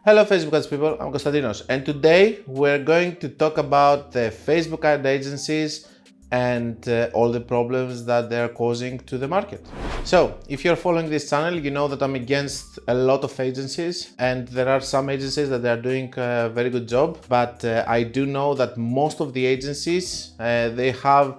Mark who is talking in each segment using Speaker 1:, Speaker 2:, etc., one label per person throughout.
Speaker 1: Hello Facebook ads people, I'm Konstantinos, and today we're going to talk about the Facebook ad agencies and all the problems that they're causing to the market. So if you're following this channel, you know that I'm against a lot of agencies, and there are some agencies that are doing a very good job, but I do know that most of the agencies, they have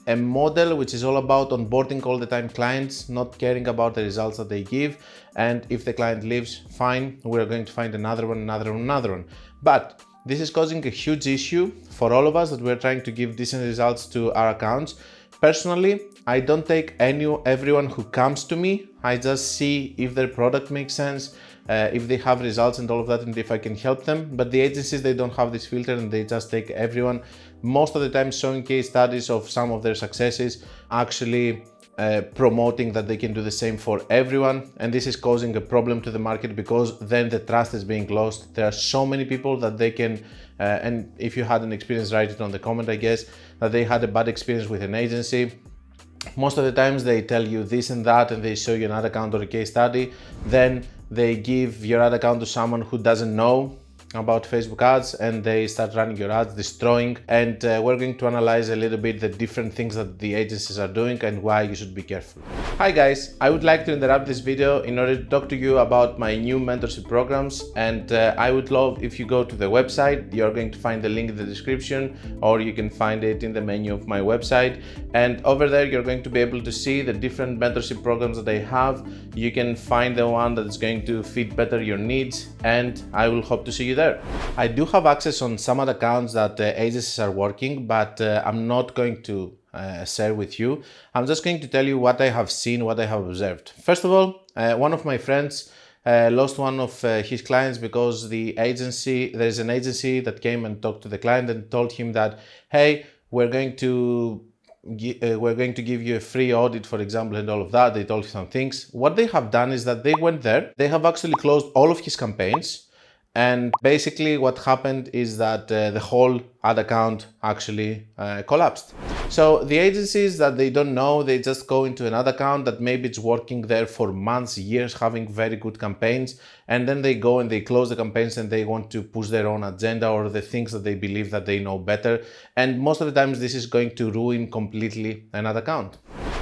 Speaker 1: a model which is all about onboarding all the time clients, not caring about the results that they give. And if the client leaves, fine, we're going to find another one. But this is causing a huge issue for all of us that we're trying to give decent results to our accounts. Personally, I don't take everyone who comes to me. I just see if their product makes sense, if they have results and all of that, and if I can help them. But the agencies, they don't have this filter and they just take everyone. Most of the time showing case studies of some of their successes, actually promoting that they can do the same for everyone. And this is causing a problem to the market because then the trust is being lost. There are so many people that they can, and if you had an experience, write it on the comment, I guess, that they had a bad experience with an agency. Most of the times they tell you this and that, and they show you an ad account or a case study. Then they give your ad account to someone who doesn't know about Facebook ads, and they start running your ads, destroying. And we're going to analyze a little bit the different things that the agencies are doing and why you should be careful. Hi guys, I would like to interrupt this video in order to talk to you about my new mentorship programs, and I would love if you go to the website. You're going to find the link in the description, or you can find it in the menu of my website, and over there you're going to be able to see the different mentorship programs that I have. You can find the one that is going to fit better your needs, and I will hope to see you there. I do have access on some other accounts that agencies are working, but I'm not going to share with you. I'm just going to tell you what I have seen, what I have observed. First of all, one of my friends lost one of his clients because there's an agency that came and talked to the client and told him that, hey, we're going to give you a free audit, for example, and all of that. They told him some things. What they have done is that they went there, they have actually closed all of his campaigns. And basically what happened is that the whole ad account actually collapsed. So the agencies that they don't know, they just go into another account that maybe it's working there for months, years, having very good campaigns. And then they go and they close the campaigns and they want to push their own agenda or the things that they believe that they know better. And most of the times this is going to ruin completely another account.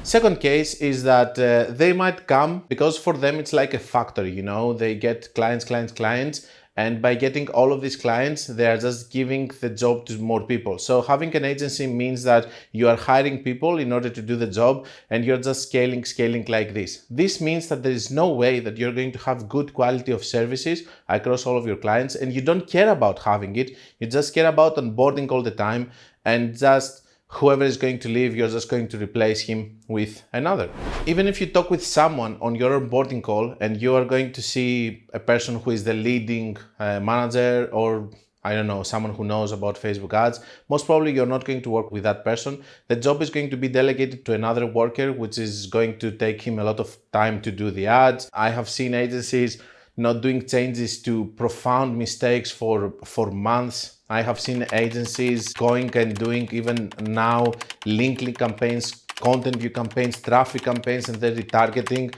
Speaker 1: Second case is that they might come because for them it's like a factory, you know, they get clients. And by getting all of these clients, they are just giving the job to more people. So having an agency means that you are hiring people in order to do the job, and you're just scaling like this. This means that there is no way that you're going to have good quality of services across all of your clients, and you don't care about having it. You just care about onboarding all the time, and just whoever is going to leave, you're just going to replace him with another. Even if you talk with someone on your onboarding call and you are going to see a person who is the leading manager, or I don't know, someone who knows about Facebook ads, most probably you're not going to work with that person. The job is going to be delegated to another worker, which is going to take him a lot of time to do the ads. I have seen agencies not doing changes to profound mistakes for months. I have seen agencies going and doing even now link campaigns, content view campaigns, traffic campaigns, and then retargeting.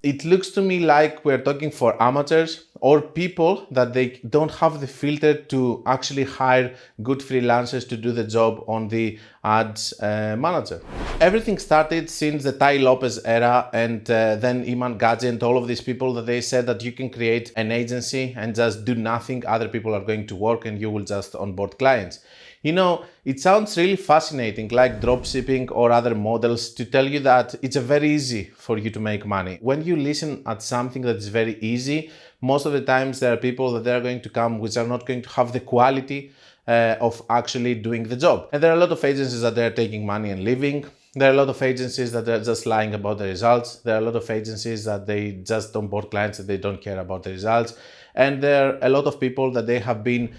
Speaker 1: It looks to me like we're talking for amateurs or people that they don't have the filter to actually hire good freelancers to do the job on the ads manager. Everything started since the Tai Lopez era, and then Iman Gadzi and all of these people that they said that you can create an agency and just do nothing. Other people are going to work and you will just onboard clients. You know, it sounds really fascinating, like dropshipping or other models, to tell you that it's very easy for you to make money. When you listen at something that is very easy, most of the times there are people that they're going to come which are not going to have the quality of actually doing the job. And there are a lot of agencies that they're taking money and leaving. There are a lot of agencies that are just lying about the results. There are a lot of agencies that they just onboard clients and they don't care about the results. And there are a lot of people that they have been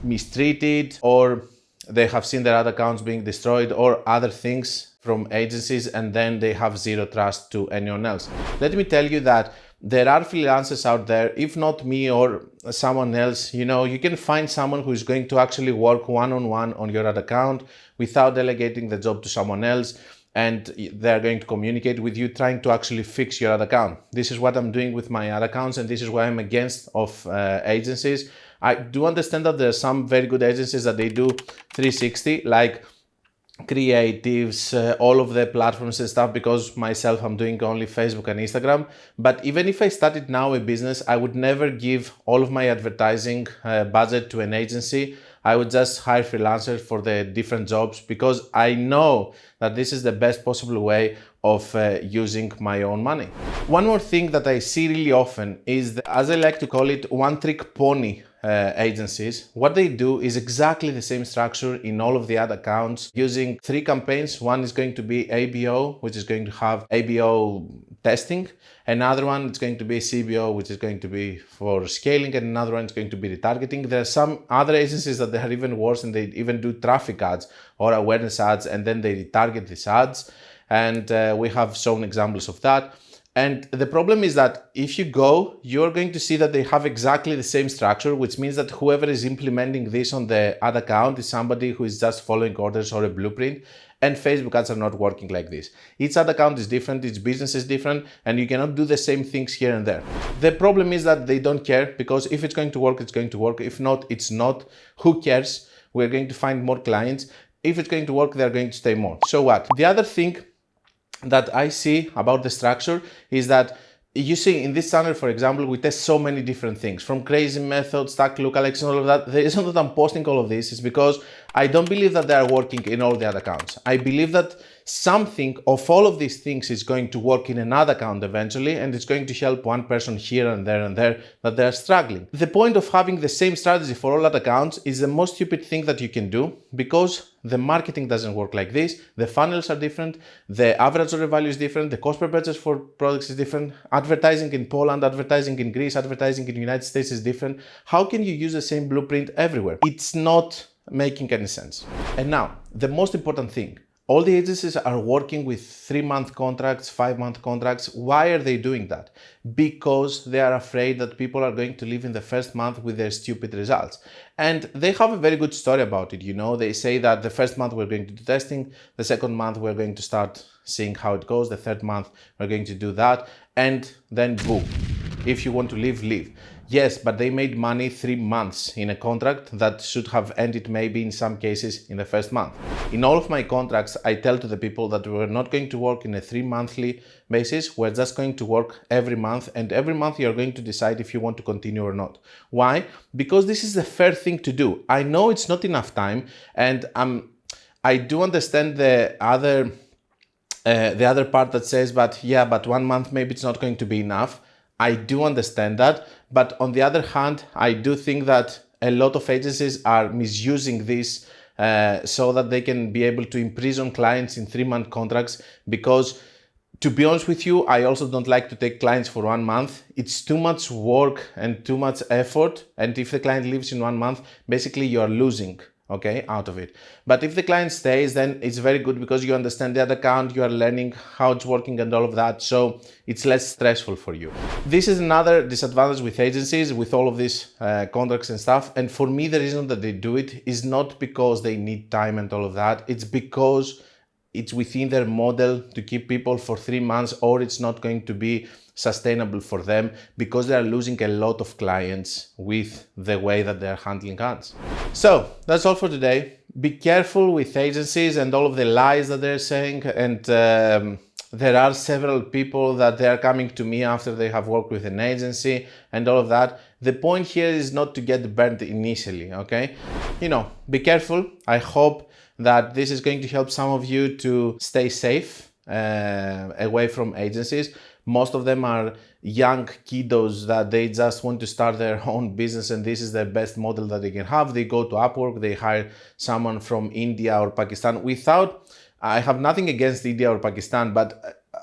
Speaker 1: mistreated, or they have seen their ad accounts being destroyed or other things from agencies, and then they have zero trust to anyone else. Let me tell you that there are freelancers out there, if not me or someone else, you know, you can find someone who is going to actually work one-on-one on your ad account without delegating the job to someone else. and they're going to communicate with you, trying to actually fix your ad account. This is what I'm doing with my ad accounts, and this is why I'm against of agencies. I do understand that there are some very good agencies that they do 360, like creatives, all of the platforms and stuff, because myself, I'm doing only Facebook and Instagram. But even if I started now a business, I would never give all of my advertising budget to an agency. I would just hire freelancers for the different jobs, because I know that this is the best possible way of using my own money. One more thing that I see really often is, as I like to call it, one-trick pony agencies. What they do is exactly the same structure in all of the ad accounts, using 3 campaigns. One is going to be ABO, which is going to have ABO testing. Another one is going to be CBO, which is going to be for scaling, and another one is going to be retargeting. There are some other agencies that they are even worse, and they even do traffic ads or awareness ads, and then they retarget these ads. And we have shown examples of that. And the problem is that if you go, you're going to see that they have exactly the same structure, which means that whoever is implementing this on the ad account is somebody who is just following orders or a blueprint. And Facebook ads are not working like this. Each ad account is different, each business is different, and you cannot do the same things here and there. The problem is that they don't care, because if it's going to work, it's going to work. If not, it's not. Who cares? We're going to find more clients. If it's going to work, they're going to stay more. So what? The other thing that I see about the structure is that you see in this channel, for example, we test so many different things, from crazy methods, stack lookalikes, and all of that. The reason that I'm posting all of this is because I don't believe that they are working in all the other accounts. I believe that something of all of these things is going to work in another account eventually, and it's going to help one person here and there that they're struggling. The point of having the same strategy for all ad accounts is the most stupid thing that you can do, because the marketing doesn't work like this. The funnels are different, the average order value is different, the cost per purchase for products is different, advertising in Poland, advertising in Greece, advertising in the United States is different. How can you use the same blueprint everywhere? It's not making any sense. And now, the most important thing, all the agencies are working with 3-month contracts, 5-month contracts. Why are they doing that? Because they are afraid that people are going to leave in the first month with their stupid results. And they have a very good story about it. You know, they say that the first month we're going to do testing, the second month we're going to start seeing how it goes, the third month we're going to do that, and then boom. If you want to leave, leave. Yes, but they made money 3 months in a contract that should have ended maybe in some cases in the first month. In all of my contracts, I tell to the people that we're not going to work in a 3-monthly basis. We're just going to work every month, and every month you're going to decide if you want to continue or not. Why? Because this is the fair thing to do. I know it's not enough time, and I do understand the other part that says, but 1 month maybe it's not going to be enough. I do understand that, but on the other hand, I do think that a lot of agencies are misusing this so that they can be able to imprison clients in 3-month contracts, because to be honest with you, I also don't like to take clients for 1 month. It's too much work and too much effort, and if the client leaves in 1 month, basically you are losing out of it. But if the client stays, then it's very good, because you understand the ad account, you are learning how it's working and all of that, so it's less stressful for you. This is another disadvantage with agencies, with all of these contracts and stuff. And for me, the reason that they do it is not because they need time and all of that. It's because it's within their model to keep people for 3 months, or it's not going to be sustainable for them, because they are losing a lot of clients with the way that they're handling ads. So that's all for today. Be careful with agencies and all of the lies that they're saying. And there are several people that they are coming to me after they have worked with an agency and all of that. The point here is not to get burnt initially, okay? Be careful. I hope that this is going to help some of you to stay safe away from agencies. Most of them are young kiddos that they just want to start their own business, and this is the best model that they can have. They go to Upwork, they hire someone from India or Pakistan. I have nothing against India or Pakistan, but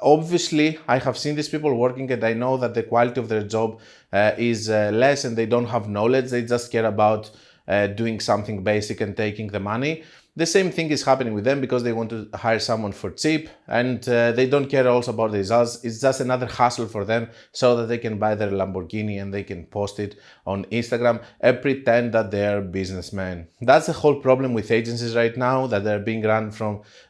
Speaker 1: obviously I have seen these people working, and I know that the quality of their job is less, and they don't have knowledge. They just care about doing something basic and taking the money. the same thing is happening with them because they want to hire someone for cheap, and they don't care also about the results. It's just another hassle for them so that they can buy their Lamborghini and they can post it on Instagram and pretend that they are businessmen. That's the whole problem with agencies right now, that they're being run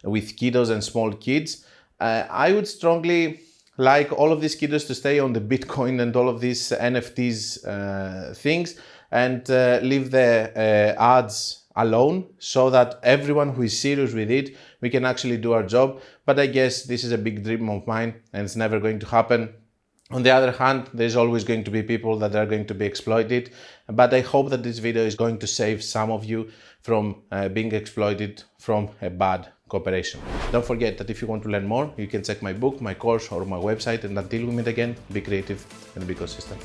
Speaker 1: with kiddos and small kids. I would strongly like all of these kiddos to stay on the Bitcoin and all of these NFTs things, and leave the ads alone, so that everyone who is serious with it, we can actually do our job. But I guess this is a big dream of mine and it's never going to happen. On the other hand, there's always going to be people that are going to be exploited, but I hope that this video is going to save some of you from being exploited from a bad cooperation. Don't forget that if you want to learn more, you can check my book, my course, or my website, and until we meet again, be creative and be consistent.